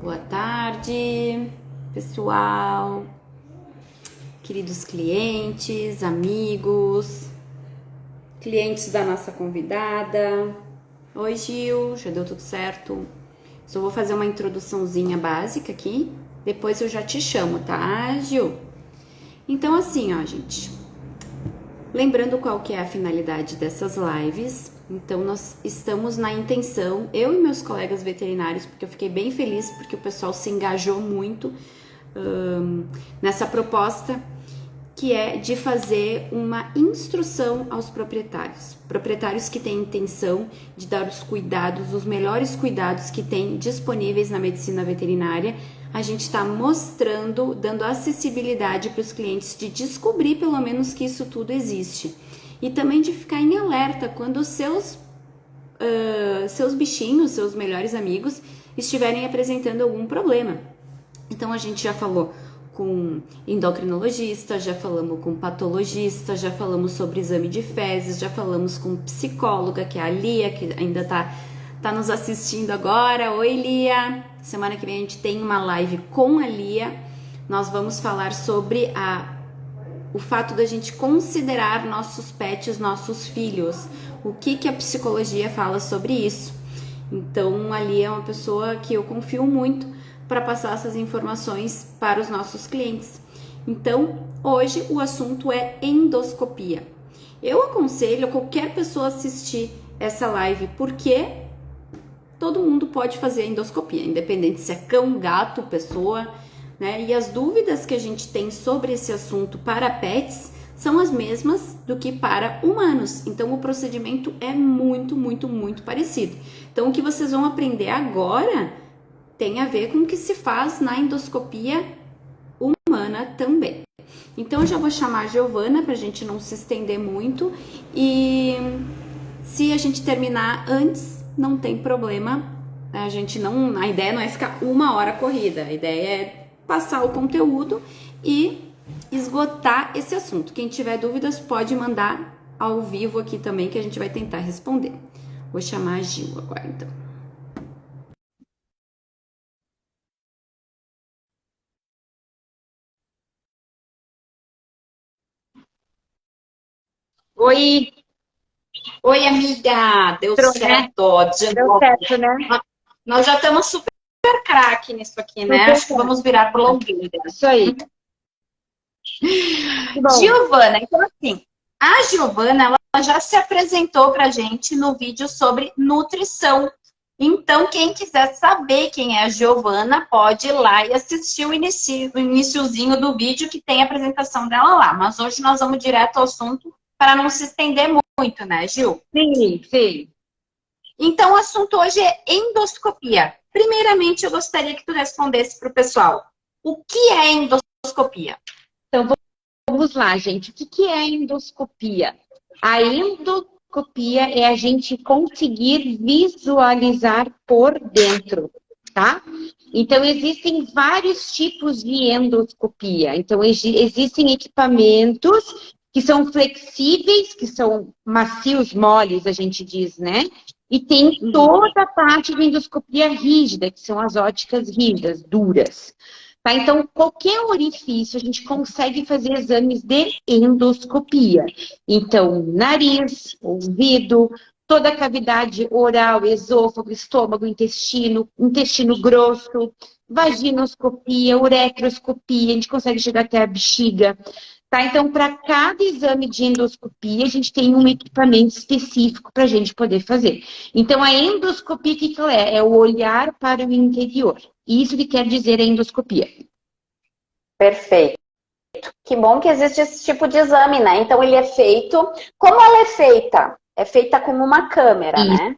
Boa tarde, pessoal, queridos clientes, amigos, clientes da nossa convidada. Oi, Gil, já deu tudo certo? Só vou fazer uma introduçãozinha básica aqui, depois eu já te chamo, tá, Gil? Então, assim, ó, gente, lembrando qual que é a finalidade dessas lives. Então, nós estamos na intenção, eu e meus colegas veterinários, porque eu fiquei bem feliz, porque o pessoal se engajou muito nessa proposta, que é de fazer uma instrução aos proprietários. Proprietários que têm intenção de dar os cuidados, os melhores cuidados que tem disponíveis na medicina veterinária. A gente está mostrando, dando acessibilidade para os clientes de descobrir pelo menos que isso tudo existe. E também de ficar em alerta quando os seus bichinhos, seus melhores amigos, estiverem apresentando algum problema. Então a gente já falou com endocrinologista, já falamos com patologista, já falamos sobre exame de fezes, já falamos com psicóloga, que é a Lia, que ainda tá nos assistindo agora. Oi, Lia! Semana que vem a gente tem uma live com a Lia. Nós vamos falar sobre o fato da gente considerar nossos pets, nossos filhos. O que a psicologia fala sobre isso. Então, a Lia é uma pessoa que eu confio muito para passar essas informações para os nossos clientes. Então, hoje o assunto é endoscopia. Eu aconselho a qualquer pessoa assistir essa live, porque todo mundo pode fazer endoscopia, independente se é cão, gato, pessoa, né? E as dúvidas que a gente tem sobre esse assunto para pets são as mesmas do que para humanos. Então, o procedimento é muito, muito, muito parecido. Então, o que vocês vão aprender agora tem a ver com o que se faz na endoscopia humana também. Então, eu já vou chamar a Giovana para a gente não se estender muito. E se a gente terminar antes, não tem problema. A ideia não é ficar 1 hora corrida. A ideia é passar o conteúdo e esgotar esse assunto. Quem tiver dúvidas pode mandar ao vivo aqui também, que a gente vai tentar responder. Vou chamar a Gil agora, então. Oi, oi, amiga, deu certo, Deu certo, né? Nós já estamos super craque nisso aqui, né? Acho que vamos virar blogueira. Isso aí. Giovana, então assim, a Giovana, ela já se apresentou pra gente no vídeo sobre nutrição. Então, quem quiser saber quem é a Giovana, pode ir lá e assistir o iniciozinho do vídeo, que tem a apresentação dela lá. Mas hoje nós vamos direto ao assunto para não se estender muito, né, Gil? Sim, sim. Então, o assunto hoje é endoscopia. Primeiramente, eu gostaria que tu respondesse para o pessoal. O que é endoscopia? Então, vamos lá, gente. O que é a endoscopia? A endoscopia é a gente conseguir visualizar por dentro, tá? Então, existem vários tipos de endoscopia. Então, existem equipamentos que são flexíveis, que são macios, moles, a gente diz, né? E tem toda a parte de endoscopia rígida, que são as óticas rígidas, duras. Tá? Então, qualquer orifício, a gente consegue fazer exames de endoscopia. Então, nariz, ouvido, toda a cavidade oral, esôfago, estômago, intestino grosso, vaginoscopia, uretroscopia, a gente consegue chegar até a bexiga. Tá? Então, para cada exame de endoscopia, a gente tem um equipamento específico para a gente poder fazer. Então, a endoscopia, o que ela é? É o olhar para o interior. Isso que quer dizer a endoscopia. Perfeito. Que bom que existe esse tipo de exame, né? Então, ele é feito... Como ela é feita? É feita com uma câmera, né?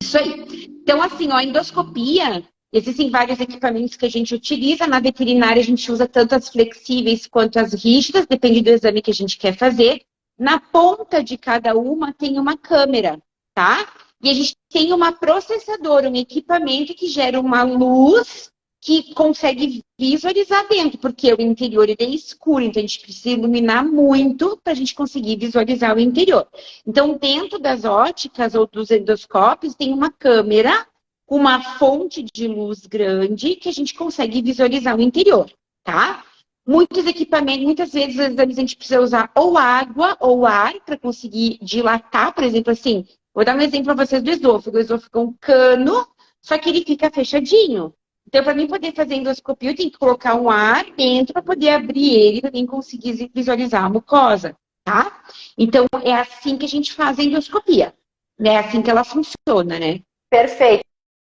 Isso aí. Então, assim, ó, a endoscopia... Existem vários equipamentos que a gente utiliza. Na veterinária, a gente usa tanto as flexíveis quanto as rígidas, depende do exame que a gente quer fazer. Na ponta de cada uma tem uma câmera, tá? E a gente tem uma processadora, um equipamento que gera uma luz que consegue visualizar dentro, porque o interior ele é escuro, então a gente precisa iluminar muito para a gente conseguir visualizar o interior. Então, dentro das óticas ou dos endoscópios, tem uma câmera uma fonte de luz grande que a gente consegue visualizar o interior, tá? Muitos equipamentos, muitas vezes os exames a gente precisa usar ou água ou ar para conseguir dilatar, por exemplo, assim, vou dar um exemplo para vocês do esôfago. O esôfago é um cano, só que ele fica fechadinho. Então, para mim poder fazer endoscopia, eu tenho que colocar um ar dentro para poder abrir ele, para mim conseguir visualizar a mucosa, tá? Então, é assim que a gente faz a endoscopia, né? É assim que ela funciona, né? Perfeito.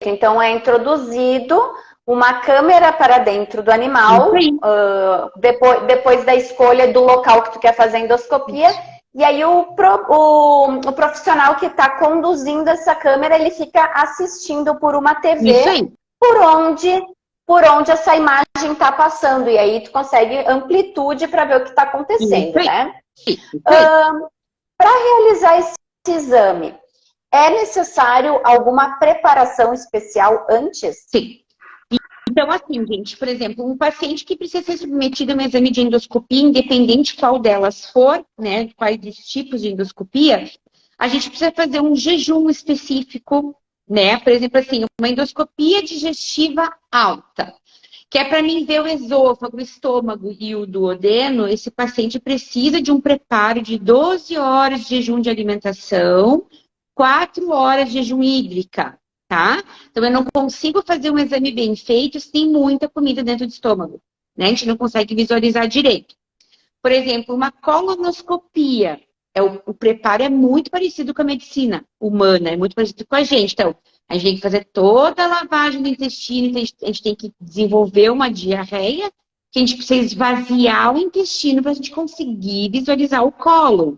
Então, é introduzido uma câmera para dentro do animal, depois da escolha do local que tu quer fazer a endoscopia, e aí o profissional que está conduzindo essa câmera, ele fica assistindo por uma TV por onde essa imagem está passando, e aí tu consegue amplitude para ver o que está acontecendo, né? Para realizar esse exame, é necessário alguma preparação especial antes? Sim. Então, assim, gente, por exemplo, um paciente que precisa ser submetido a um exame de endoscopia, independente qual delas for, né, quais dos tipos de endoscopia, a gente precisa fazer um jejum específico, né? Por exemplo, assim, uma endoscopia digestiva alta, que é para mim ver o esôfago, o estômago e o duodeno. Esse paciente precisa de um preparo de 12 horas de jejum de alimentação, 4 horas de jejum hídrica, tá? Então, eu não consigo fazer um exame bem feito se tem muita comida dentro do estômago, né? A gente não consegue visualizar direito. Por exemplo, uma colonoscopia, o preparo é muito parecido com a medicina humana, é muito parecido com a gente. Então, a gente tem que fazer toda a lavagem do intestino, então a gente tem que desenvolver uma diarreia, que a gente precisa esvaziar o intestino para a gente conseguir visualizar o cólon,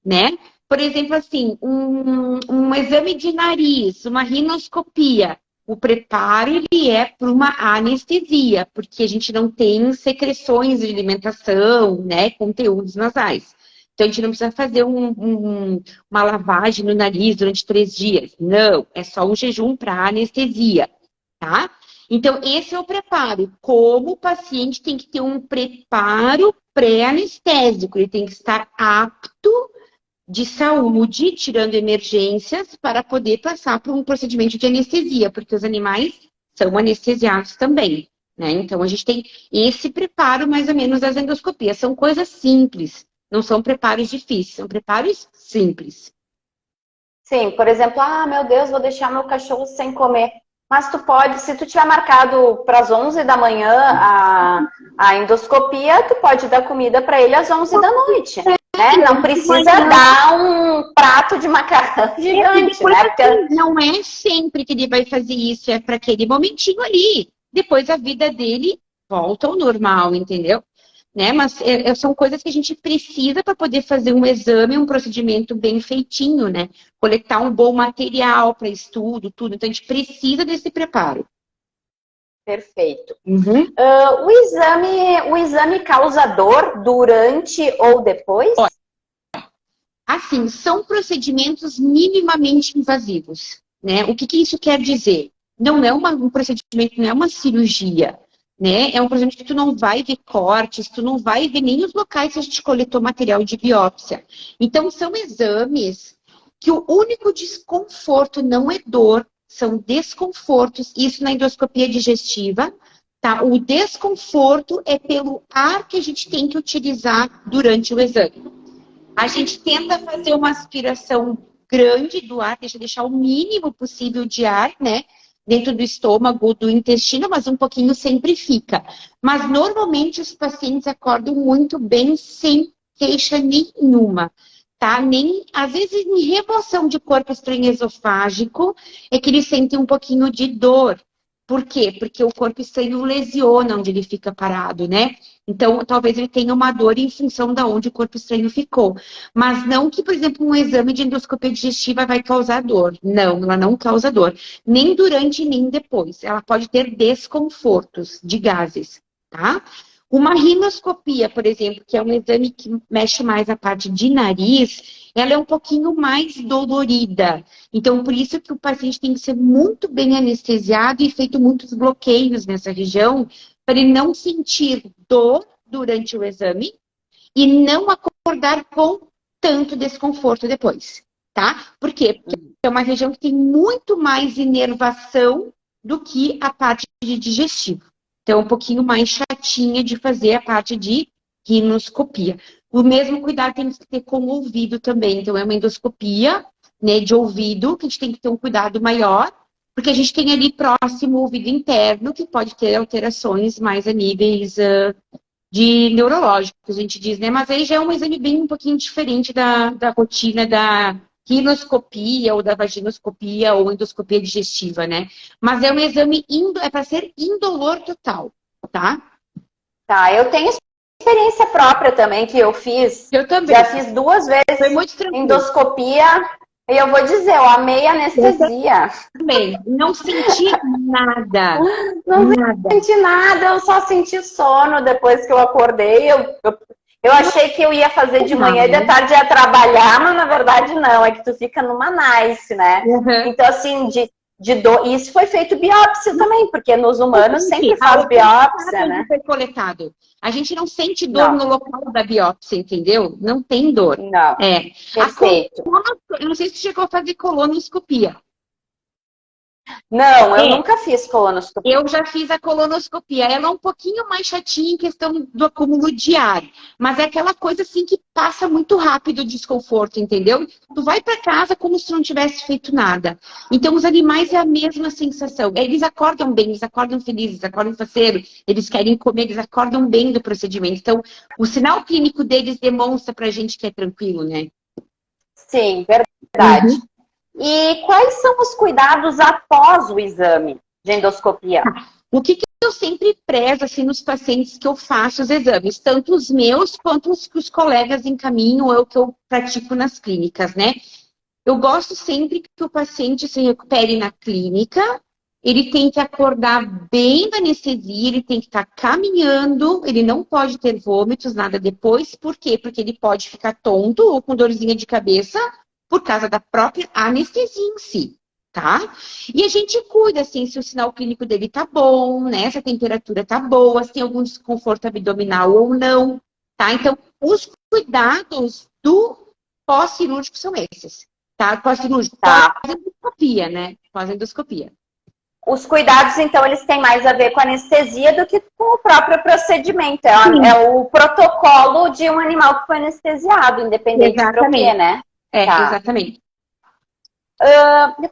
né? Por exemplo, assim, um exame de nariz, uma rinoscopia, o preparo ele é para uma anestesia, porque a gente não tem secreções de alimentação, né, conteúdos nasais. Então, a gente não precisa fazer uma lavagem no nariz durante 3 dias. Não, é só um jejum para anestesia, tá? Então, esse é o preparo. Como o paciente tem que ter um preparo pré-anestésico, ele tem que estar apto de saúde, tirando emergências, para poder passar por um procedimento de anestesia, porque os animais são anestesiados também, né? Então, a gente tem esse preparo, mais ou menos, das endoscopias. São coisas simples, não são preparos difíceis, são preparos simples. Sim, por exemplo, meu Deus, vou deixar meu cachorro sem comer. Mas tu pode, se tu tiver marcado para as 11 da manhã a endoscopia, tu pode dar comida para ele às 11 da noite. Né? Não precisa dar um prato de macarrão gigante, né? Porque... Não é sempre que ele vai fazer isso, é para aquele momentinho ali. Depois a vida dele volta ao normal, entendeu? Né? Mas são coisas que a gente precisa para poder fazer um exame, um procedimento bem feitinho, né? Coletar um bom material para estudo, tudo. Então a gente precisa desse preparo. Perfeito. O exame causa dor durante ou depois? Olha, assim, são procedimentos minimamente invasivos, né? O que isso quer dizer? Não é um procedimento, não é uma cirurgia, né? É um procedimento que tu não vai ver cortes, tu não vai ver nem os locais que a gente coletou material de biópsia. Então, são exames que o único desconforto não é dor, são desconfortos, isso na endoscopia digestiva, tá? O desconforto é pelo ar que a gente tem que utilizar durante o exame. A gente tenta fazer uma aspiração grande do ar, deixar o mínimo possível de ar, né? Dentro do estômago, do intestino, mas um pouquinho sempre fica. Mas normalmente os pacientes acordam muito bem, sem queixa nenhuma. Tá? Nem, às vezes, em remoção de corpo estranho esofágico, é que eles sentem um pouquinho de dor. Por quê? Porque o corpo estranho lesiona onde ele fica parado, né? Então, talvez ele tenha uma dor em função de onde o corpo estranho ficou. Mas não que, por exemplo, um exame de endoscopia digestiva vai causar dor. Não, ela não causa dor. Nem durante, nem depois. Ela pode ter desconfortos de gases, tá? Uma rinoscopia, por exemplo, que é um exame que mexe mais a parte de nariz, ela é um pouquinho mais dolorida. Então, por isso que o paciente tem que ser muito bem anestesiado e feito muitos bloqueios nessa região, para ele não sentir dor durante o exame e não acordar com tanto desconforto depois. tá? Por quê? Porque é uma região que tem muito mais inervação do que a parte de digestivo. Então, é um pouquinho mais chatinha de fazer a parte de rinoscopia. O mesmo cuidado temos que ter com o ouvido também. Então, é uma endoscopia, né, de ouvido, que a gente tem que ter um cuidado maior, porque a gente tem ali próximo o ouvido interno, que pode ter alterações mais a níveis de neurológicos, a gente diz, né? Mas aí já é um exame bem um pouquinho diferente da rotina da rinoscopia ou da vaginoscopia ou endoscopia digestiva, né? Mas é um exame, é para ser indolor total, tá? Tá, eu tenho experiência própria também, que eu fiz. Eu também. Já fiz 2 vezes Foi muito tranquilo. endoscopia. E eu vou dizer, eu amei a anestesia. Também. Não senti nada. Não nada. senti nada, eu só senti sono depois que eu acordei. Eu achei que eu ia fazer de manhã e de tarde ia trabalhar, mas na verdade não, é que tu fica numa nice, né? Uhum. Então, assim, isso foi feito biópsia também, porque nos humanos sempre faz biópsia, né? Foi coletado. A gente não sente dor no local da biópsia, entendeu? Não tem dor. Não. É. Perfeito. Eu não sei se chegou a fazer colonoscopia. Não, eu nunca fiz colonoscopia. Eu já fiz a colonoscopia. Ela é um pouquinho mais chatinha em questão do acúmulo de ar. Mas é aquela coisa assim que passa muito rápido o desconforto, entendeu? Tu vai para casa como se não tivesse feito nada. Então, os animais é a mesma sensação. Eles acordam bem, eles acordam felizes, acordam faceiros, eles querem comer, eles acordam bem do procedimento. Então, o sinal clínico deles demonstra pra gente que é tranquilo, né? Sim, verdade. E quais são os cuidados após o exame de endoscopia? O que eu sempre prezo assim, nos pacientes que eu faço os exames, tanto os meus quanto os que os colegas encaminham ou que eu pratico nas clínicas, né? Eu gosto sempre que o paciente se recupere na clínica, ele tem que acordar bem da anestesia, ele tem que estar caminhando, ele não pode ter vômitos, nada depois. Por quê? Porque ele pode ficar tonto ou com dorzinha de cabeça, por causa da própria anestesia em si, tá? E a gente cuida, assim, se o sinal clínico dele tá bom, né? Se a temperatura tá boa, se tem algum desconforto abdominal ou não, tá? Então, os cuidados do pós-cirúrgico são esses, tá? Pós-cirúrgico, pós-endoscopia, né? Pós-endoscopia. Os cuidados, então, eles têm mais a ver com a anestesia do que com o próprio procedimento. É o protocolo de um animal que foi anestesiado, independente do que, né? Exatamente.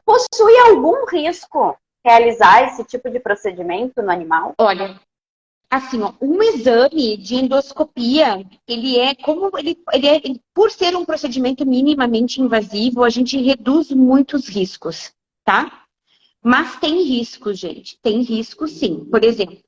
Possui algum risco realizar esse tipo de procedimento no animal? Olha, assim, ó, um exame de endoscopia, por ser um procedimento minimamente invasivo, a gente reduz muitos riscos, tá? Mas tem risco, gente. Tem risco, sim. Por exemplo,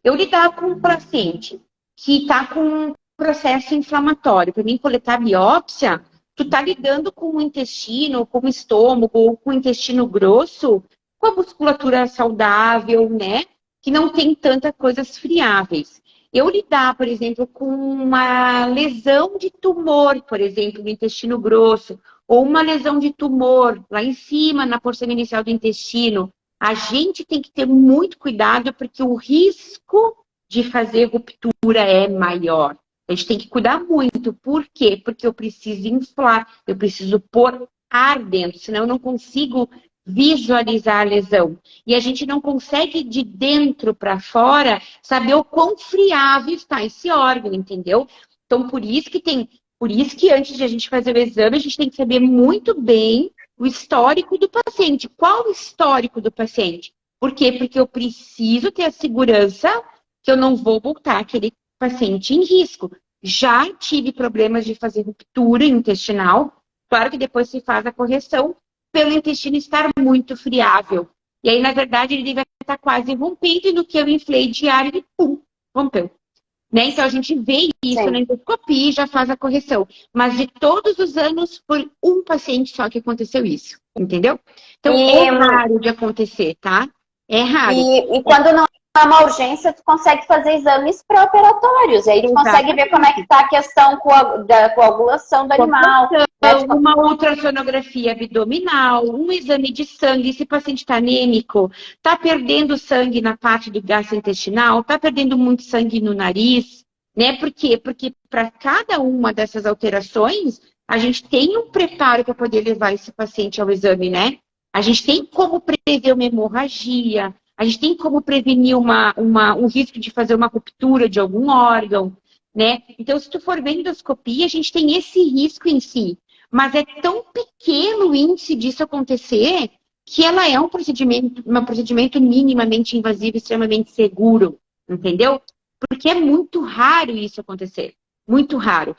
eu lidar com um paciente que está com um processo inflamatório, para mim coletar biópsia, tu tá lidando com o intestino, com o estômago, ou com o intestino grosso, com a musculatura saudável, né? Que não tem tantas coisas friáveis. Eu lidar, por exemplo, com uma lesão de tumor, por exemplo, no intestino grosso, ou uma lesão de tumor lá em cima, na porção inicial do intestino, a gente tem que ter muito cuidado, porque o risco de fazer ruptura é maior. A gente tem que cuidar muito. Por quê? Porque eu preciso inflar, eu preciso pôr ar dentro, senão eu não consigo visualizar a lesão. E a gente não consegue, de dentro para fora, saber o quão friável está esse órgão, entendeu? Então, por isso que antes de a gente fazer o exame, a gente tem que saber muito bem o histórico do paciente. Qual o histórico do paciente? Por quê? Porque eu preciso ter a segurança que eu não vou botar aquele paciente em risco. Já tive problemas de fazer ruptura intestinal. Claro que depois se faz a correção pelo intestino estar muito friável. E aí, na verdade, ele vai estar quase rompendo, e no que eu inflei de ar, ele, pum, rompeu. Né? Então, a gente vê isso na endoscopia e já faz a correção. Mas de todos os anos, foi um paciente só que aconteceu isso. Entendeu? Então, é raro de acontecer, tá? É raro. E quando não é uma urgência, tu consegue fazer exames pré-operatórios. E aí tu consegue ver como é que está a questão da coagulação do animal. Uma ultrassonografia abdominal, um exame de sangue, se o paciente está anêmico, está perdendo sangue na parte do gastrointestinal, está perdendo muito sangue no nariz, né? Por quê? Porque para cada uma dessas alterações, a gente tem um preparo para poder levar esse paciente ao exame, né? A gente tem como prever uma hemorragia, a gente tem como prevenir um risco de fazer uma ruptura de algum órgão, né? Então, se tu for ver endoscopia, a gente tem esse risco em si. Mas é tão pequeno o índice disso acontecer que ela é um procedimento minimamente invasivo, extremamente seguro, entendeu? Porque é muito raro isso acontecer. Muito raro.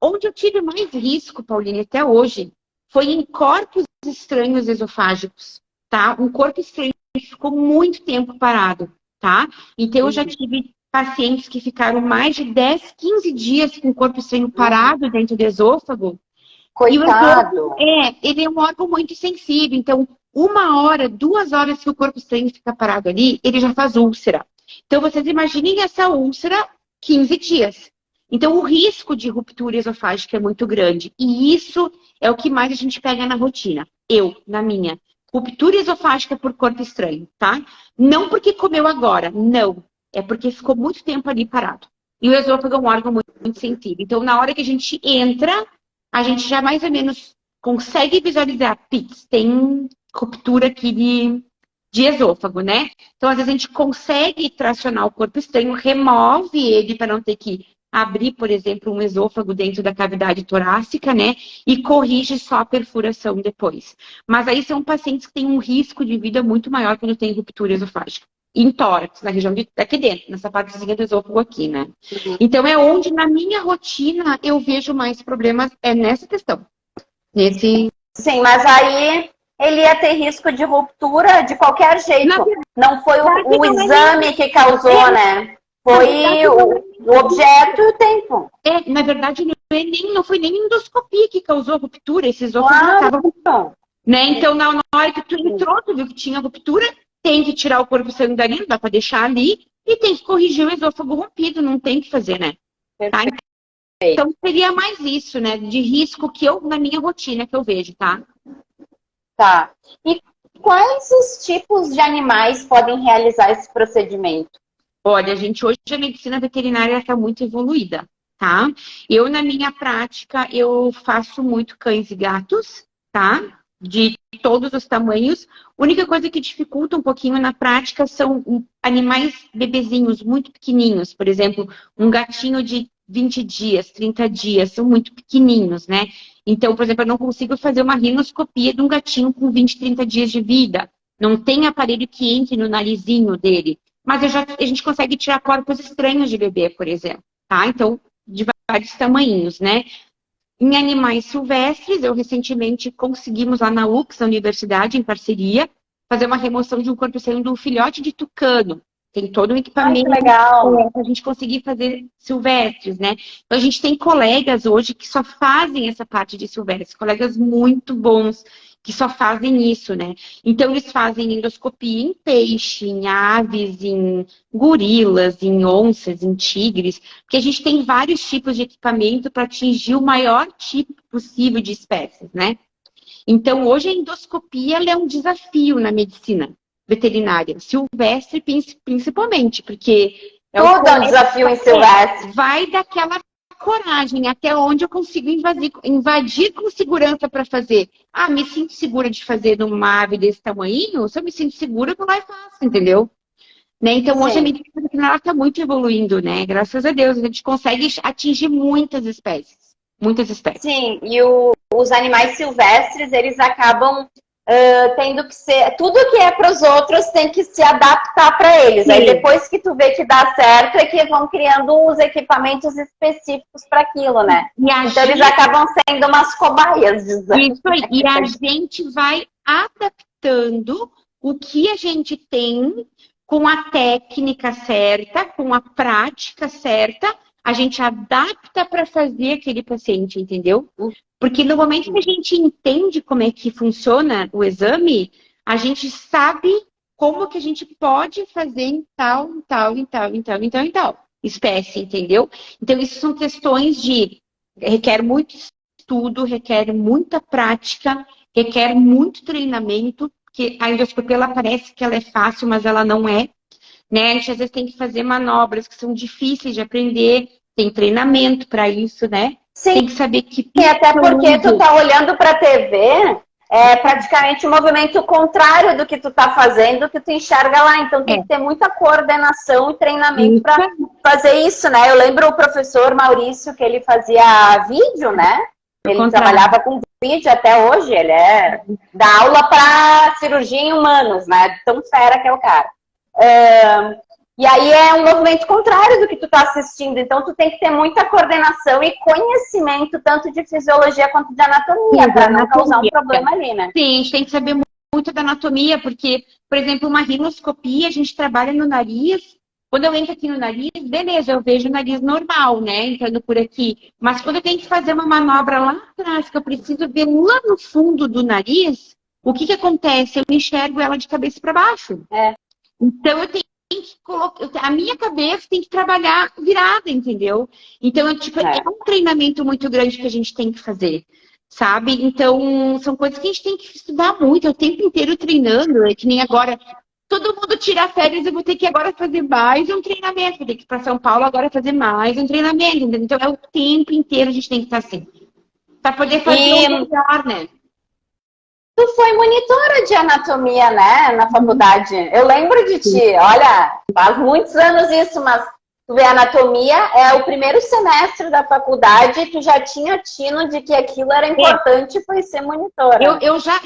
Onde eu tive mais risco, Pauline, até hoje, foi em corpos estranhos esofágicos, tá? Um corpo estranho que ficou muito tempo parado, tá? Então, eu já tive pacientes que ficaram mais de 10, 15 dias com o corpo estranho parado dentro do esôfago. Coitado! Ele é um órgão muito sensível. Então, 1 hora, 2 horas que o corpo estranho fica parado ali, ele já faz úlcera. Então, vocês imaginem essa úlcera 15 dias. Então, o risco de ruptura esofágica é muito grande. E isso é o que mais a gente pega na rotina. Na minha. Ruptura esofágica por corpo estranho, tá? Não porque comeu agora, não. É porque ficou muito tempo ali parado. E o esôfago é um órgão muito sensível. Então, na hora que a gente entra, a gente já mais ou menos consegue visualizar, tem ruptura aqui de esôfago, né? Então, às vezes a gente consegue tracionar o corpo estranho, remove ele para não ter que abrir, por exemplo, um esôfago dentro da cavidade torácica, né? E corrige só a perfuração depois. Mas aí são pacientes que têm um risco de vida muito maior quando tem ruptura esofágica. Em tórax, na região daqui dentro, nessa partezinha do esôfago aqui, né? Então é onde na minha rotina eu vejo mais problemas, é nessa questão. Sim, mas aí ele ia ter risco de ruptura de qualquer jeito. Não foi o exame que causou, né? Foi o objeto e o tempo. Na verdade, não foi nem endoscopia que causou a ruptura. Esse esôfago estava... Né? Então, na hora que tu entrou, tu viu que tinha ruptura, tem que tirar o corpo estranho dali, não dá para deixar ali, e tem que corrigir o esôfago rompido, não tem que fazer, né? Tá? Então, seria mais isso, né? De risco que na minha rotina, que eu vejo, tá? Tá. E quais os tipos de animais podem realizar esse procedimento? Olha, gente, hoje a medicina veterinária está muito evoluída, tá? Eu, na minha prática, eu faço muito cães e gatos, tá? De todos os tamanhos. A única coisa que dificulta um pouquinho na prática são animais bebezinhos, muito pequenininhos. Por exemplo, um gatinho de 20 dias, 30 dias, são muito pequenininhos, né? Então, por exemplo, eu não consigo fazer uma rinoscopia de um gatinho com 20, 30 dias de vida. Não tem aparelho que entre no narizinho dele. Mas a gente consegue tirar corpos estranhos de bebê, por exemplo, tá? Então, de vários tamanhos, né? Em animais silvestres, eu recentemente conseguimos lá na UX, na universidade, em parceria, fazer uma remoção de um corpo estranho de um filhote de tucano. Tem todo um equipamento para a gente conseguir fazer silvestres, né? Então, a gente tem colegas hoje que só fazem essa parte de silvestres, colegas muito bons, que só fazem isso, né? Então, eles fazem endoscopia em peixe, em aves, em gorilas, em onças, em tigres, porque a gente tem vários tipos de equipamento para atingir o maior tipo possível de espécies, né? Então, hoje a endoscopia ela é um desafio na medicina veterinária, silvestre principalmente, porque... Tudo é um desafio em silvestre. Vai daquela coragem, até onde eu consigo invadir com segurança para fazer. Me sinto segura de fazer numa ave desse tamanho? Se eu me sinto segura, eu vou lá e faço, entendeu? Né? Então, hoje a medicina veterinária está muito evoluindo, né? Graças a Deus, a gente consegue atingir muitas espécies. Muitas espécies. Sim, e os animais silvestres, eles acabam tendo que ser... Tudo que é para os outros tem que se adaptar para eles. Sim. Aí depois que tu vê que dá certo, é que vão criando os equipamentos específicos para aquilo, né? Então eles acabam sendo umas cobaias. Isso aí. E a gente vai adaptando o que a gente tem com a técnica certa, com a prática certa, a gente adapta para fazer aquele paciente, entendeu? Porque no momento que a gente entende como é que funciona o exame, a gente sabe como que a gente pode fazer em tal espécie, entendeu? Então, isso são questões requer muito estudo, requer muita prática, requer muito treinamento, porque a endoscopia, ela parece que ela é fácil, mas ela não é. Né? A gente, às vezes, tem que fazer manobras que são difíceis de aprender, tem treinamento para isso, né? Tem que saber que... E até porque tu tá olhando pra TV, é praticamente o movimento contrário do que tu tá fazendo, que tu enxerga lá. Então tem que ter muita coordenação e treinamento para fazer isso, né? Eu lembro o professor Maurício, que ele fazia vídeo, né? Ele trabalhava com vídeo até hoje, ele dá aula para cirurgia em humanos, né? Tão fera que é o cara. E aí é um movimento contrário do que tu tá assistindo, então tu tem que ter muita coordenação e conhecimento tanto de fisiologia quanto de anatomia, para não causar um problema ali, né? Sim, a gente tem que saber muito da anatomia, porque, por exemplo, uma rinoscopia, a gente trabalha no nariz. Quando eu entro aqui no nariz, beleza, eu vejo o nariz normal, né, entrando por aqui. Mas quando eu tenho que fazer uma manobra lá atrás, que eu preciso ver lá no fundo do nariz, o que acontece? Eu enxergo ela de cabeça para baixo. Então, eu tenho que colocar... A minha cabeça tem que trabalhar virada, entendeu? Então, é um treinamento muito grande que a gente tem que fazer, sabe? Então, são coisas que a gente tem que estudar muito, é o tempo inteiro treinando. É que nem agora... Todo mundo tira férias, eu vou ter que agora fazer mais um treinamento. Vou ter que ir para São Paulo agora fazer mais um treinamento. Entendeu? Então, é o tempo inteiro a gente tem que estar assim. Para poder fazer o melhor, né? Tu foi monitora de anatomia, né? Na faculdade. Eu lembro de ti. Olha, faz muitos anos isso, mas tu vê, anatomia é o primeiro semestre da faculdade e tu já tinha tino de que aquilo era importante, foi ser monitora. Eu já...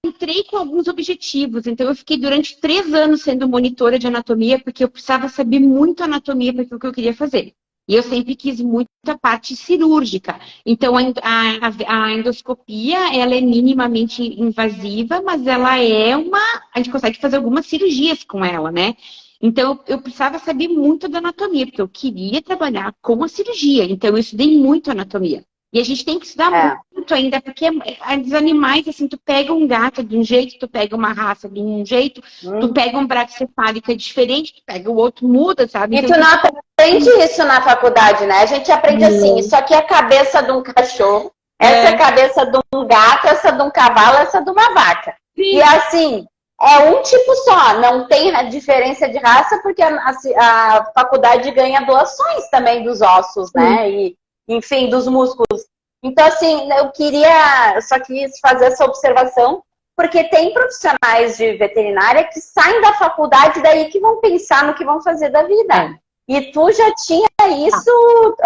entrei com alguns objetivos, então eu fiquei durante 3 anos sendo monitora de anatomia, porque eu precisava saber muito anatomia para aquilo que eu queria fazer. E eu sempre quis muito a parte cirúrgica. Então, a endoscopia, ela é minimamente invasiva, mas ela é uma... A gente consegue fazer algumas cirurgias com ela, né? Então, eu precisava saber muito da anatomia, porque eu queria trabalhar com a cirurgia. Então, eu estudei muito anatomia. E a gente tem que estudar muito ainda, porque os animais, assim, tu pega um gato de um jeito, tu pega uma raça de um jeito, tu pega um braquicefálico diferente, tu pega o outro, muda, sabe? E então, tu não aprende isso na faculdade, né? A gente aprende assim, isso aqui é a cabeça de um cachorro, essa é a cabeça de um gato, essa de um cavalo, essa de uma vaca. Sim. E assim, é um tipo só, não tem diferença de raça, porque a faculdade ganha doações também dos ossos, né? E enfim, dos músculos. Então, assim, eu só quis fazer essa observação, porque tem profissionais de veterinária que saem da faculdade daí que vão pensar no que vão fazer da vida. E tu já tinha isso,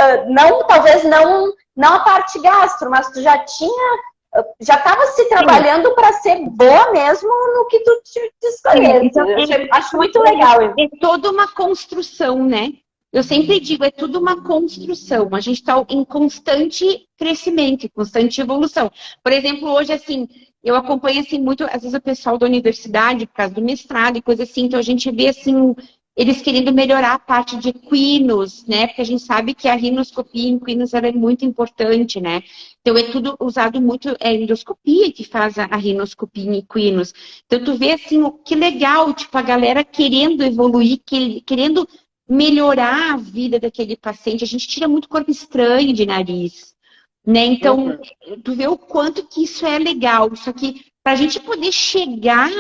talvez não a parte gastro, mas tu já estava se trabalhando para ser boa mesmo no que tu te escolheu. Então, acho muito legal. É toda uma construção, né? Eu sempre digo, é tudo uma construção. A gente está em constante crescimento, em constante evolução. Por exemplo, hoje, assim, eu acompanho, assim, muito, às vezes, o pessoal da universidade, por causa do mestrado e coisa assim, então a gente vê, assim, eles querendo melhorar a parte de equinos, né? Porque a gente sabe que a rinoscopia em equinos ela é muito importante, né? Então, é tudo usado muito, é a endoscopia que faz a rinoscopia em equinos. Então, tu vê, assim, que legal, tipo, a galera querendo evoluir, querendo melhorar a vida daquele paciente. A gente tira muito corpo estranho de nariz, né? Então, tu vê o quanto que isso é legal. Só que para a gente poder chegar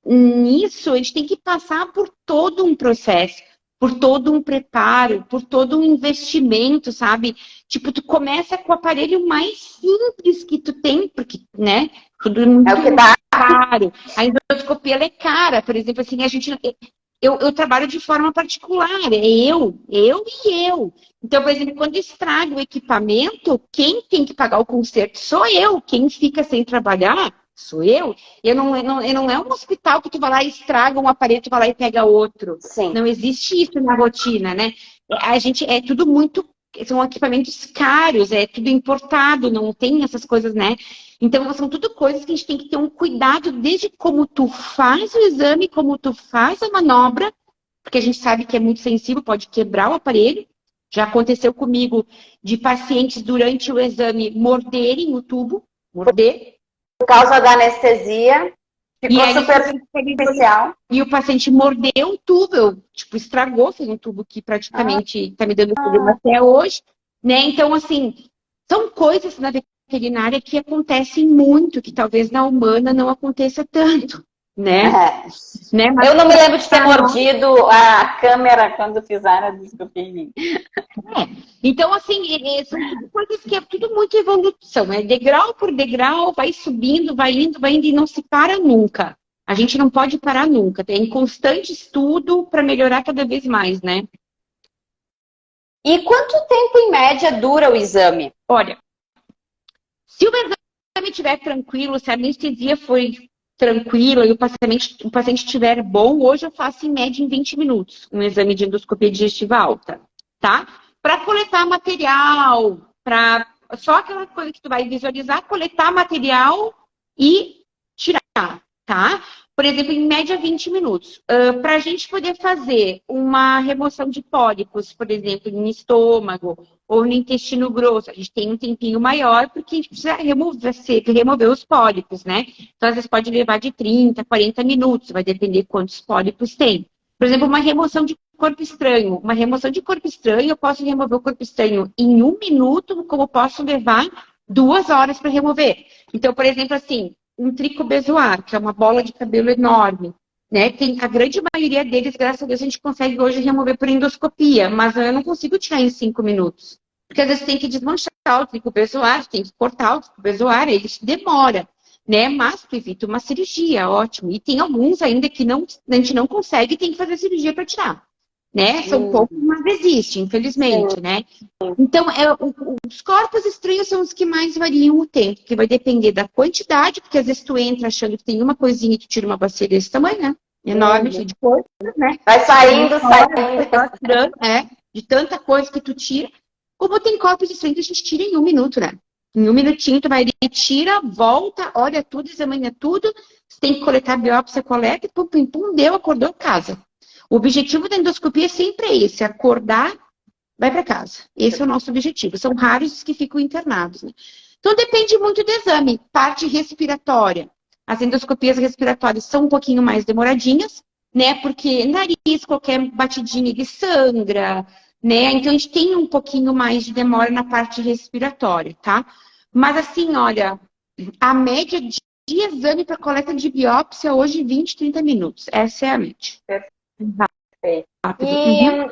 nisso, a gente tem que passar por todo um processo, por todo um preparo, por todo um investimento, sabe? Tipo, tu começa com o aparelho mais simples que tu tem, porque, né? Tudo muito caro. A endoscopia, ela é cara. Por exemplo, assim, a gente... Eu trabalho de forma particular, é eu e eu. Então, por exemplo, quando estraga o equipamento, quem tem que pagar o conserto sou eu. Quem fica sem trabalhar sou eu. Não é um hospital que tu vai lá e estraga um aparelho, tu vai lá e pega outro. Sim. Não existe isso na rotina, né? A gente é tudo muito... São equipamentos caros, é tudo importado, não tem essas coisas, né? Então, são tudo coisas que a gente tem que ter um cuidado desde como tu faz o exame, como tu faz a manobra, porque a gente sabe que é muito sensível, pode quebrar o aparelho. Já aconteceu comigo de pacientes durante o exame morderem o tubo, morder. Por causa da anestesia, ficou superficial. E o paciente mordeu o tubo, estragou, fez um tubo que praticamente está me dando problema até hoje, né? Então, assim, são coisas na veterinária que acontecem muito, que talvez na humana não aconteça tanto, né? Mas eu não me lembro de ter mordido a câmera quando fizeram a endoscopia em mim. Então, assim, são coisas que é tudo muito evolução. É degrau por degrau, vai subindo, vai indo e não se para nunca. A gente não pode parar nunca. Tem constante estudo para melhorar cada vez mais, né? E quanto tempo, em média, dura o exame? Olha, se o exame estiver tranquilo, se a anestesia foi tranquila e o paciente estiver bom, hoje eu faço em média em 20 minutos um exame de endoscopia digestiva alta, tá? Para coletar material, só aquela coisa que tu vai visualizar, coletar material e tirar, tá? Por exemplo, em média 20 minutos. Para a gente poder fazer uma remoção de pólipos, por exemplo, no estômago ou no intestino grosso, a gente tem um tempinho maior porque a gente precisa remover os pólipos, né? Então, às vezes pode levar de 30, 40 minutos, vai depender quantos pólipos tem. Por exemplo, uma remoção de corpo estranho. Uma remoção de corpo estranho, eu posso remover o corpo estranho em 1 minuto, como eu posso levar 2 horas para remover. Então, por exemplo, assim, um tricobezoar, que é uma bola de cabelo enorme, né? A grande maioria deles, graças a Deus, a gente consegue hoje remover por endoscopia, mas eu não consigo tirar em 5 minutos. Porque às vezes tem que desmanchar o tricobezoar, tem que cortar o tricobezoar, ele demora, né? Mas tu evita uma cirurgia, ótimo. E tem alguns ainda que a gente não consegue e tem que fazer cirurgia para tirar. Né? São poucos, mas existe, infelizmente, né? Então, os corpos estranhos são os que mais variam o tempo, que vai depender da quantidade, porque às vezes tu entra achando que tem uma coisinha e tu tira uma bacia desse tamanho, né? Enorme, cheia de coisa, né? Vai saindo. De tanta coisa que tu tira. Como tem corpos estranhos que a gente tira em 1 minuto, né? Em 1 minutinho tu vai ali, tira, volta, olha tudo, examina tudo, você tem que coletar biópsia, coleta, e pum, pum, pum, deu, acordou, casa. O objetivo da endoscopia sempre é esse, acordar, vai para casa. Esse é o nosso objetivo. São raros os que ficam internados, né? Então, depende muito do exame. Parte respiratória. As endoscopias respiratórias são um pouquinho mais demoradinhas, né? Porque nariz, qualquer batidinha, ele sangra, né? Então, a gente tem um pouquinho mais de demora na parte respiratória, tá? Mas, assim, olha, a média de exame para coleta de biópsia hoje, 20, 30 minutos. Essa é a média. Perfeito. E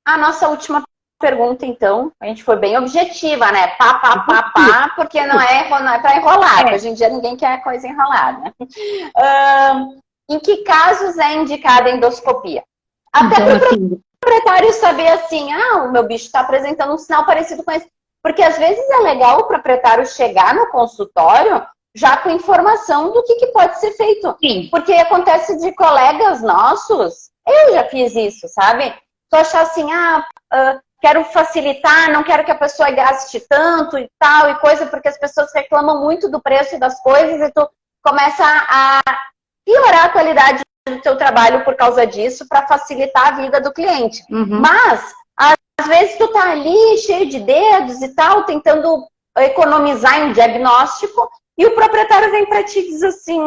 a nossa última pergunta, então, a gente foi bem objetiva, né? Pá, porque não é para enrolar. Hoje em dia ninguém quer coisa enrolada. Em que casos é indicada a endoscopia? Até então, para o proprietário saber assim, o meu bicho está apresentando um sinal parecido com esse. Porque às vezes é legal o proprietário chegar no consultório já com informação do que pode ser feito. Sim. Porque acontece de colegas nossos, eu já fiz isso, sabe? Tu achar assim, quero facilitar, não quero que a pessoa gaste tanto e tal, e coisa, porque as pessoas reclamam muito do preço das coisas e tu começa a piorar a qualidade do teu trabalho por causa disso, para facilitar a vida do cliente. Mas, às vezes tu tá ali cheio de dedos e tal, tentando economizar em diagnóstico, e o proprietário vem para ti e diz assim,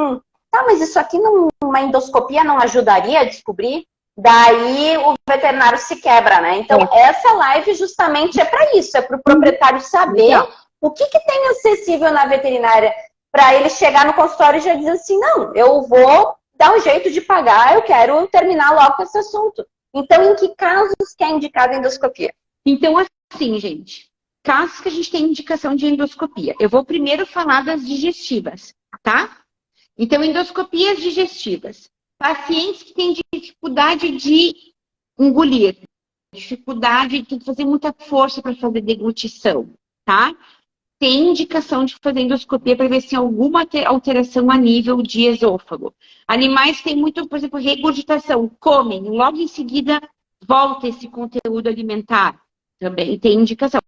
mas isso aqui numa endoscopia não ajudaria a descobrir? Daí o veterinário se quebra, né? Então, essa live justamente é para isso, é para o proprietário saber o que tem acessível na veterinária, para ele chegar no consultório e já dizer assim, não, eu vou dar um jeito de pagar, eu quero terminar logo com esse assunto. Então, em que casos que é indicada a endoscopia? Então, assim, gente, casos que a gente tem indicação de endoscopia. Eu vou primeiro falar das digestivas, tá? Então, endoscopias digestivas. Pacientes que têm dificuldade de engolir, tem que fazer muita força para fazer deglutição, tá? Tem indicação de fazer endoscopia para ver se tem alguma alteração a nível de esôfago. Animais têm muito, por exemplo, regurgitação, comem, logo em seguida volta esse conteúdo alimentar. Também tem indicação.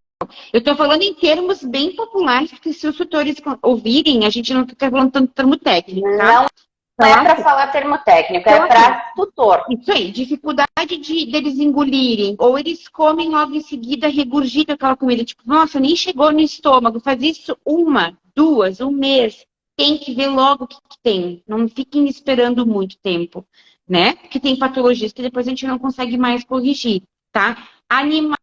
Eu estou falando em termos bem populares, porque se os tutores ouvirem, a gente não fica falando tanto termo técnico, tá? Não é para falar termo técnico, é para tutor. Isso aí, dificuldade deles engolirem, ou eles comem logo em seguida, regurgitam aquela comida, tipo, nossa, nem chegou no estômago, faz isso 1, 2, 1 mês, tem que ver logo o que tem, não fiquem esperando muito tempo, né? Porque tem patologias que depois a gente não consegue mais corrigir, tá? Animais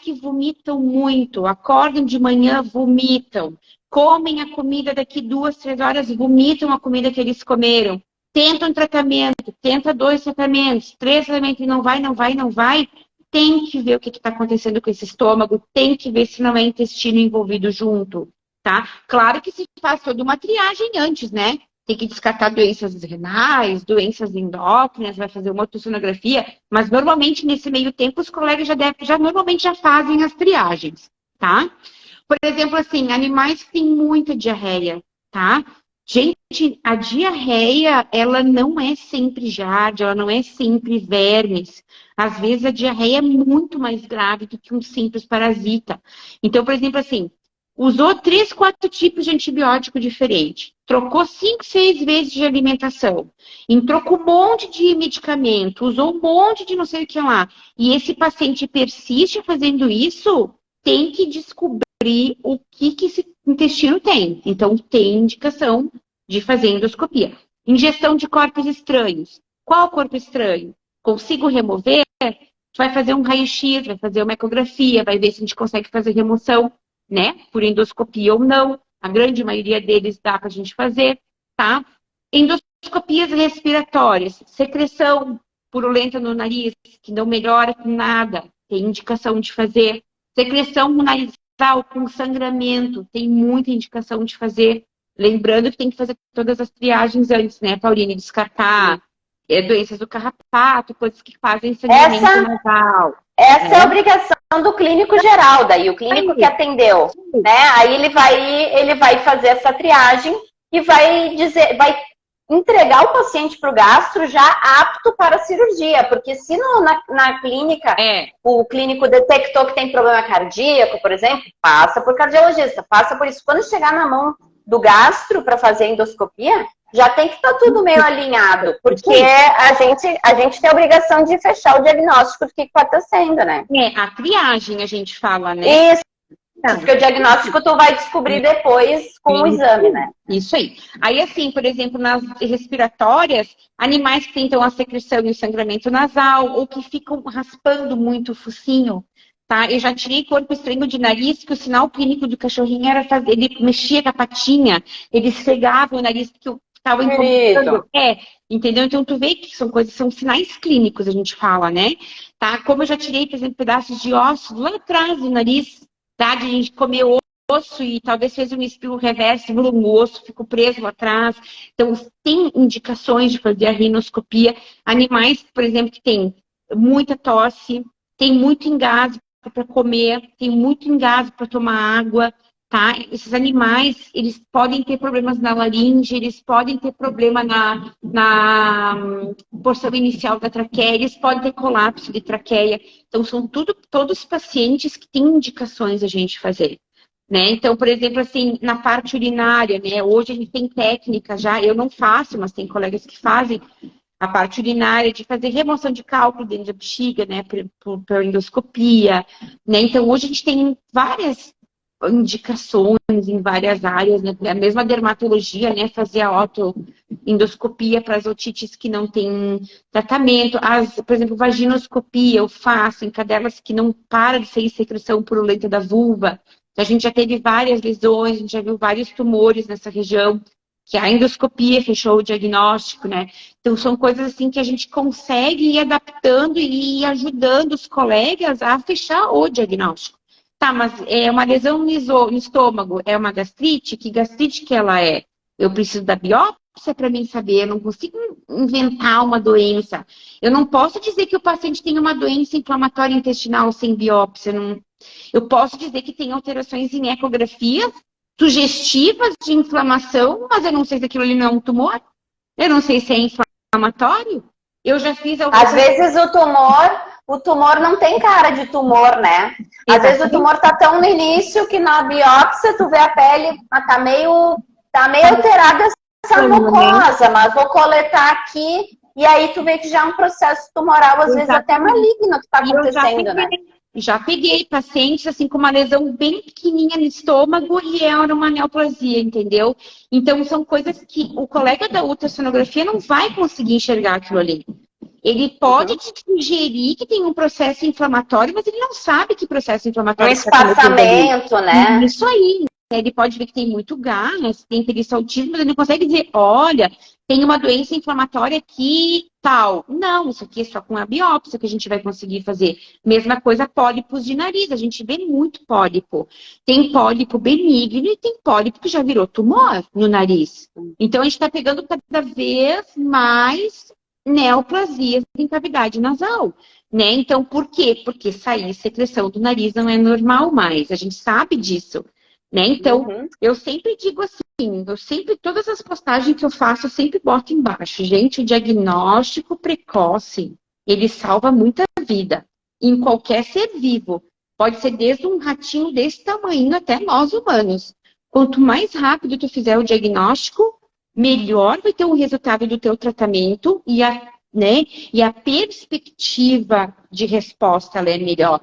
que vomitam muito, acordam de manhã, vomitam, comem a comida daqui 2, 3 horas, vomitam a comida que eles comeram. tenta um tratamento, tenta 2 tratamentos, 3 tratamentos e não vai, tem que ver o que está acontecendo com esse estômago, tem que ver se não é intestino envolvido junto, tá? Claro que se faz toda uma triagem antes, né? Tem que descartar doenças renais, doenças endócrinas, vai fazer uma ultrassonografia, mas normalmente nesse meio tempo os colegas normalmente já fazem as triagens, tá? Por exemplo, assim, animais que têm muita diarreia, tá? Gente, a diarreia, ela não é sempre giardia, ela não é sempre vermes. Às vezes a diarreia é muito mais grave do que um simples parasita. Então, por exemplo, assim, usou 3, 4 tipos de antibiótico diferente, trocou 5, 6 vezes de alimentação, trocou um monte de medicamento, usou um monte de não sei o que lá, e esse paciente persiste fazendo isso, tem que descobrir o que esse intestino tem. Então, tem indicação de fazer endoscopia. Ingestão de corpos estranhos. Qual corpo estranho? Consigo remover? Vai fazer um raio-x, vai fazer uma ecografia, vai ver se a gente consegue fazer remoção, né? Por endoscopia ou não. A grande maioria deles dá pra gente fazer, tá? Endoscopias respiratórias. Secreção purulenta no nariz, que não melhora com nada. Tem indicação de fazer. Secreção no nariz com sangramento, tem muita indicação de fazer. Lembrando que tem que fazer todas as triagens antes, né, Pauline? Descartar doenças do carrapato, coisas que fazem sangramento nasal. Essa é a obrigação do clínico geral, daí o clínico que atendeu, né? Aí ele vai fazer essa triagem e vai entregar o paciente para o gastro já apto para a cirurgia, porque se na clínica o clínico detectou que tem problema cardíaco, por exemplo, passa por cardiologista, passa por isso. Quando chegar na mão do gastro para fazer endoscopia, já tem que estar tudo meio alinhado, porque a gente tem a obrigação de fechar o diagnóstico do que está acontecendo, né? A triagem a gente fala, né? Isso. Porque o diagnóstico tu vai descobrir depois com o exame, né? Isso aí. Aí, assim, por exemplo, nas respiratórias, animais que tentam a secreção e o sangramento nasal, ou que ficam raspando muito o focinho, tá? Eu já tirei corpo estranho de nariz, que o sinal clínico do cachorrinho era fazer, ele mexia com a patinha, ele esfregava o nariz, que estava incomodando. Entendeu? Então, tu vê que são coisas, são sinais clínicos, a gente fala, né? Tá? Como eu já tirei, por exemplo, pedaços de osso lá atrás do nariz, tá? De a gente comer osso e talvez fez um espirro reverso, um osso, ficou preso lá atrás. Então, tem indicações de fazer a rinoscopia. Animais, por exemplo, que tem muita tosse, tem muito engasgo para comer, tem muito engasgo para tomar água, tá? Esses animais, eles podem ter problemas na laringe, eles podem ter problema na porção inicial da traqueia, eles podem ter colapso de traqueia. Então, são todos pacientes que têm indicações a gente fazer, né? Então, por exemplo, assim, na parte urinária, né? Hoje a gente tem técnica já, eu não faço, mas tem colegas que fazem a parte urinária de fazer remoção de cálculo dentro da bexiga, né? Por endoscopia, né? Então, hoje a gente tem várias indicações em várias áreas, né? A mesma dermatologia, né? Fazer a autoendoscopia para as otites que não tem tratamento, por exemplo, vaginoscopia eu faço em cadelas que não para de sair secreção purulenta da vulva. A gente já teve várias lesões, a gente já viu vários tumores nessa região, que a endoscopia fechou o diagnóstico, né? Então, são coisas assim que a gente consegue ir adaptando e ir ajudando os colegas a fechar o diagnóstico. Tá, mas é uma lesão no estômago, é uma gastrite? Que gastrite que ela é? Eu preciso da biópsia para mim saber, eu não consigo inventar uma doença. Eu não posso dizer que o paciente tem uma doença inflamatória intestinal sem biópsia. Eu posso dizer que tem alterações em ecografias sugestivas de inflamação, mas eu não sei se aquilo ali não é um tumor. Eu não sei se é inflamatório. Eu já fiz algumas... Às vezes o tumor não tem cara de tumor, né? Às vezes o tumor tá tão no início que na biópsia tu vê a pele, tá meio alterada essa mucosa, mas vou coletar aqui e aí tu vê que já é um processo tumoral, às vezes até maligno que tá acontecendo, né? Já peguei pacientes assim com uma lesão bem pequenininha no estômago e era uma neoplasia, entendeu? Então são coisas que o colega da ultrassonografia não vai conseguir enxergar aquilo ali. Ele pode te sugerir que tem um processo inflamatório, mas ele não sabe que processo inflamatório. Um espaçamento, né? Isso aí. ele pode ver que tem muito gás, tem peristaltismo, mas ele não consegue dizer, olha, tem uma doença inflamatória aqui, tal. Não, isso aqui é só com a biópsia que a gente vai conseguir fazer. Mesma coisa, pólipos de nariz. A gente vê muito pólipo. Tem pólipo benigno e tem pólipo que já virou tumor no nariz. Então, a gente está pegando cada vez mais neoplasias em cavidade nasal. Né? Então, por quê? Porque sair secreção do nariz não é normal mais. A gente sabe disso. Né? Então, eu sempre digo assim, todas as postagens que eu faço, eu sempre boto embaixo. Gente, o diagnóstico precoce, ele salva muita vida. Em qualquer ser vivo. Pode ser desde um ratinho desse tamanho até nós humanos. Quanto mais rápido tu fizer o diagnóstico, melhor vai ter o resultado do teu tratamento e a perspectiva de resposta ela é melhor.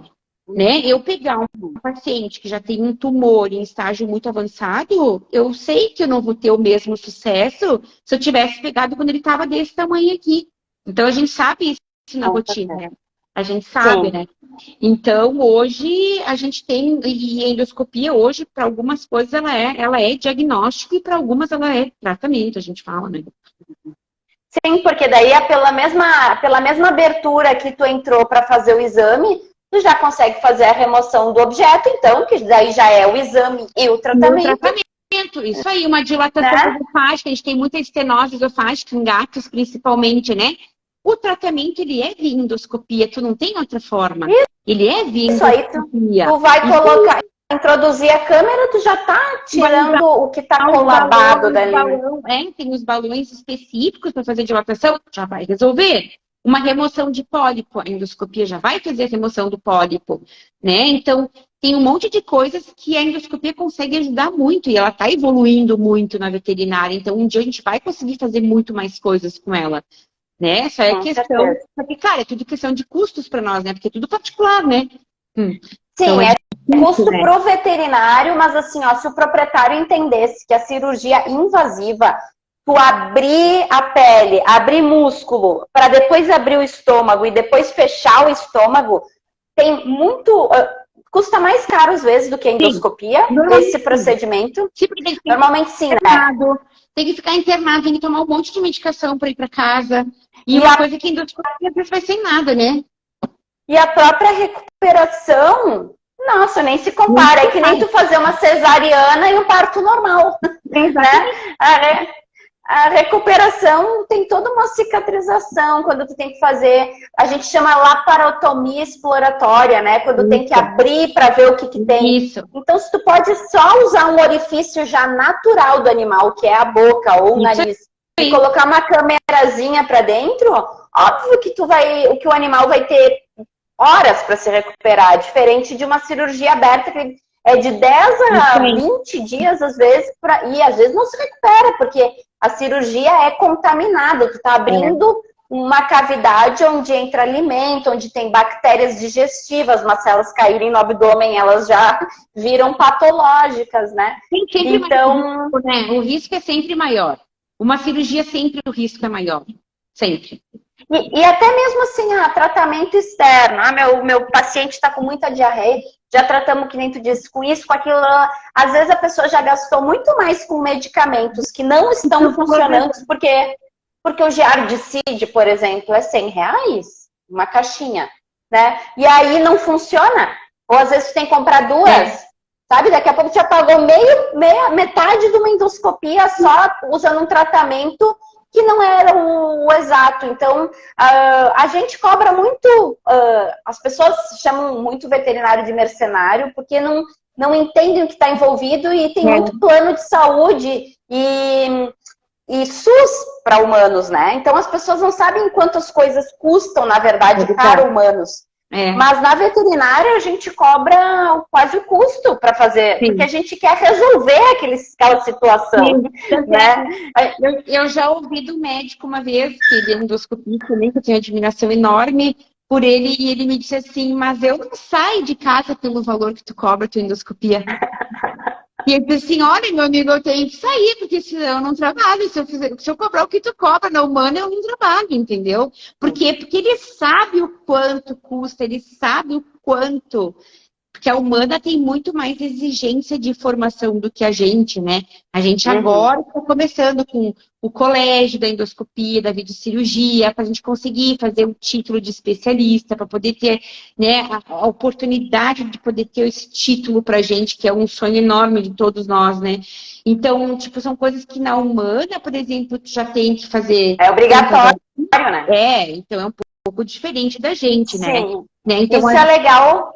Né? Eu pegar um paciente que já tem um tumor em estágio muito avançado, eu sei que eu não vou ter o mesmo sucesso se eu tivesse pegado quando ele estava desse tamanho aqui. Então, a gente sabe isso na rotina, né? A gente sabe, né? Então, hoje, a gente tem, e a endoscopia hoje, para algumas coisas, ela é diagnóstico e para algumas ela é tratamento, a gente fala, né? Sim, porque daí pela mesma abertura que tu entrou para fazer o exame, tu já consegue fazer a remoção do objeto, então, que daí já é o exame e o tratamento. Isso aí, uma dilatação esofágica, a gente tem muita estenose esofágica em gatos, principalmente, né? O tratamento, ele é via endoscopia, tu não tem outra forma. Ele é via endoscopia. Tu vai colocar, introduzir a câmera, tu já tá tirando o que tá colabado dali. Tem os balões específicos para fazer dilatação, já vai resolver. Uma remoção de pólipo, a endoscopia já vai fazer a remoção do pólipo, né? Então, tem um monte de coisas que a endoscopia consegue ajudar muito e ela está evoluindo muito na veterinária. Então, um dia a gente vai conseguir fazer muito mais coisas com ela, né? Só é questão... Porque, cara, é tudo questão de custos para nós, né? Porque é tudo particular, né? Sim, então, é custo pro veterinário, mas assim, ó, se o proprietário entendesse que a cirurgia invasiva, tu abrir a pele, abrir músculo, para depois abrir o estômago e depois fechar o estômago, tem muito... custa mais caro às vezes do que a endoscopia, esse procedimento. Normalmente sim, né? Tem que ficar internado, tem que tomar um monte de medicação para ir para casa. E uma coisa que a endoscopia às vezes vai sem nada, né? E a própria recuperação, nossa, nem se compara. É que nem tu fazer uma cesariana e um parto normal, né? A recuperação tem toda uma cicatrização quando tu tem que fazer, a gente chama laparotomia exploratória, né? Quando tem que abrir para ver o que tem. Isso. Então, se tu pode só usar um orifício já natural do animal, que é a boca ou o nariz, e colocar uma câmerazinha para dentro, óbvio que o animal vai ter horas para se recuperar, diferente de uma cirurgia aberta que é de 10 a 20 dias, às vezes, e às vezes não se recupera, porque a cirurgia é contaminada, tu tá abrindo uma cavidade onde entra alimento, onde tem bactérias digestivas, mas se elas caírem no abdômen, elas já viram patológicas, né? Então, o risco é sempre maior. Uma cirurgia sempre o risco é maior. Sempre. E até mesmo assim, tratamento externo. Meu paciente está com muita diarreia, já tratamos, que nem tu disse, com isso, com aquilo. Às vezes a pessoa já gastou muito mais com medicamentos que não estão funcionando, porque o Giardicid, por exemplo, é R$100, uma caixinha, né? E aí não funciona. Ou às vezes tu tem que comprar duas, sabe? Daqui a pouco tu já pagou metade de uma endoscopia só usando um tratamento que não era o exato. Então, a gente cobra muito, as pessoas chamam muito veterinário de mercenário, porque não entendem o que está envolvido e tem muito plano de saúde e SUS para humanos, né? Então, as pessoas não sabem quantas coisas custam, na verdade, para humanos. Mas na veterinária a gente cobra quase o custo para fazer, porque a gente quer resolver aquela situação. Né? Eu já ouvi do médico uma vez, que ele é endoscopista, também, que eu tenho admiração enorme por ele, e ele me disse assim, mas eu não saio de casa pelo valor que tu cobra a tua endoscopia. E ele disse assim, olha, meu amigo, eu tenho que sair, porque senão eu não trabalho. Se eu cobrar o que tu cobra na humana, eu não trabalho, entendeu? Por quê? Porque ele sabe o quanto custa, ele sabe o quanto Porque a humana tem muito mais exigência de formação do que a gente, né? A gente agora está começando com o colégio da endoscopia, da videocirurgia, para a gente conseguir fazer o título de especialista, para poder ter, né, a oportunidade de poder ter esse título para a gente, que é um sonho enorme de todos nós, né? Então, tipo, são coisas que na humana, por exemplo, tu já tem que fazer. É obrigatório, né? Então é um pouco diferente da gente, né? Sim. Então, Isso é legal.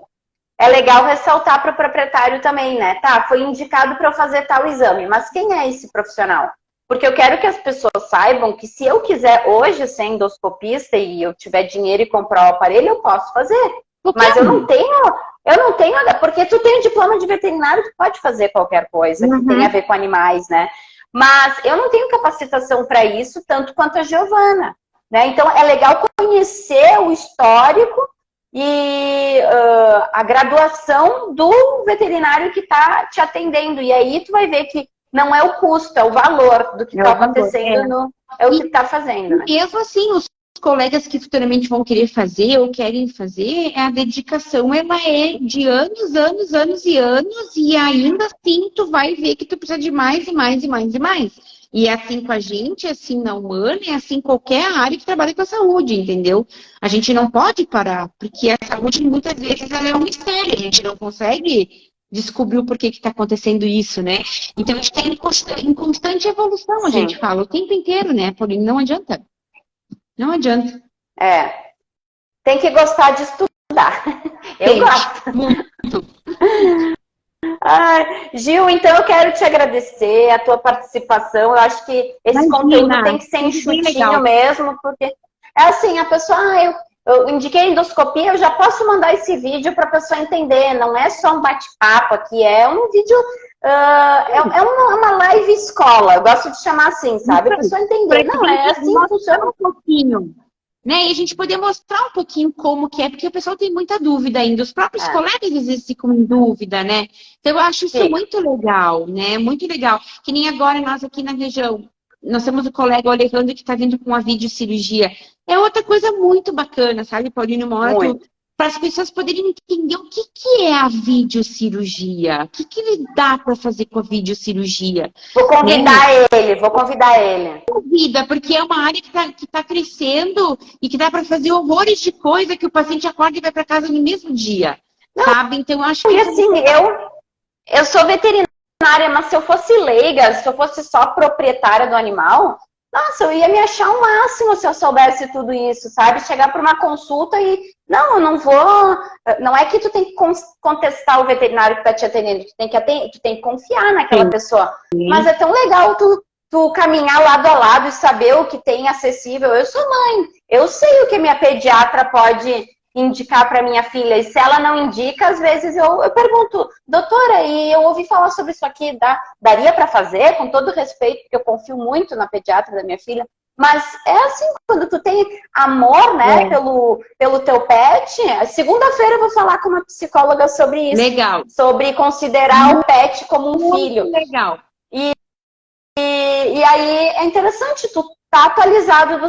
É legal ressaltar para o proprietário também, né? Tá, foi indicado para eu fazer tal exame, mas quem é esse profissional? Porque eu quero que as pessoas saibam que se eu quiser hoje ser endoscopista e eu tiver dinheiro e comprar o aparelho, eu posso fazer. Mas eu não tenho, porque tu tem o diploma de veterinário, tu pode fazer qualquer coisa que tenha a ver com animais, né? Mas eu não tenho capacitação para isso, tanto quanto a Giovana, né? Então é legal conhecer o histórico e a graduação do veterinário que está te atendendo. E aí tu vai ver que não é o custo, é o valor do que está acontecendo, é o que está fazendo. Né? Mesmo assim, os colegas que futuramente vão querer fazer ou querem fazer, a dedicação ela é de anos, anos, anos e anos, e ainda assim tu vai ver que tu precisa de mais e mais e mais e mais. E é assim com a gente, é assim na humana, é assim em qualquer área que trabalha com a saúde, entendeu? A gente não pode parar, porque a saúde muitas vezes ela é um mistério, a gente não consegue descobrir o porquê que está acontecendo isso, né? Então a gente está em constante evolução, a gente fala o tempo inteiro, né, Paulinho? Não adianta. Não adianta. É. Tem que gostar de estudar. Eu gosto. Muito. Gil, então eu quero te agradecer a tua participação. Eu acho que esse conteúdo tem que ser enxutinho mesmo, porque é assim, a pessoa, eu indiquei endoscopia, eu já posso mandar esse vídeo para a pessoa entender. Não é só um bate-papo aqui, é um vídeo, é uma live escola. Eu gosto de chamar assim, sabe? A pessoa entender. Não, é assim que funciona um pouquinho. Né? E a gente poder mostrar um pouquinho como que é, porque o pessoal tem muita dúvida ainda. Os próprios colegas às vezes ficam em dúvida, né? Então eu acho isso muito legal, né? Muito legal. Que nem agora nós aqui na região, nós temos o colega Alejandro que está vindo com a videocirurgia. É outra coisa muito bacana, sabe, Paulinho? Uma hora para as pessoas poderem entender o que é a videocirurgia. O que ele dá para fazer com a videocirurgia. Vou convidar ele. Convida, porque é uma área que tá crescendo e que dá para fazer horrores de coisa que o paciente acorda e vai para casa no mesmo dia. Sabe? Então, eu acho que... E assim, eu sou veterinária, mas se eu fosse leiga, se eu fosse só proprietária do animal... Nossa, eu ia me achar o máximo se eu soubesse tudo isso, sabe? Chegar para uma consulta e... Não, eu não vou... Não é que tu tem que contestar o veterinário que está te atendendo. Tu tem que confiar naquela pessoa. Mas é tão legal tu caminhar lado a lado e saber o que tem acessível. Eu sou mãe. Eu sei o que minha pediatra pode indicar para minha filha. E se ela não indica, às vezes eu pergunto, doutora, e eu ouvi falar sobre isso aqui, daria para fazer? Com todo respeito, porque eu confio muito na pediatra da minha filha. Mas é assim, quando tu tem amor, né, pelo teu pet. Segunda-feira eu vou falar com uma psicóloga sobre isso. Legal. Sobre considerar o pet como um filho. Legal. E aí é interessante, tu tá atualizado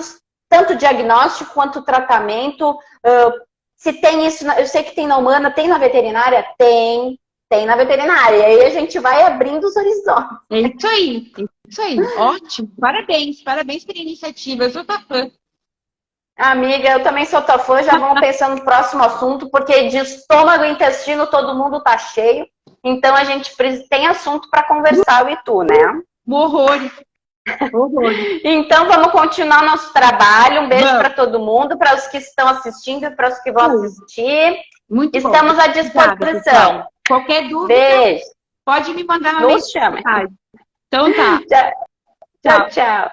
tanto diagnóstico quanto tratamento. Se tem isso, eu sei que tem na humana, tem na veterinária? Tem na veterinária. E aí a gente vai abrindo os horizontes. É isso aí. Ótimo. Parabéns pela iniciativa. Eu sou tua fã. Amiga, eu também sou tua fã. Já vamos pensando no próximo assunto, porque de estômago e intestino todo mundo tá cheio. Então a gente tem assunto para conversar, eu e tu, né? Horrores. Então vamos continuar nosso trabalho. Um beijo para todo mundo, para os que estão assistindo e para os que vão assistir. Muito Estamos à disposição. Obrigada, qualquer dúvida, beijo. Pode me mandar uma mensagem. Nos chama. Então tá. Tchau.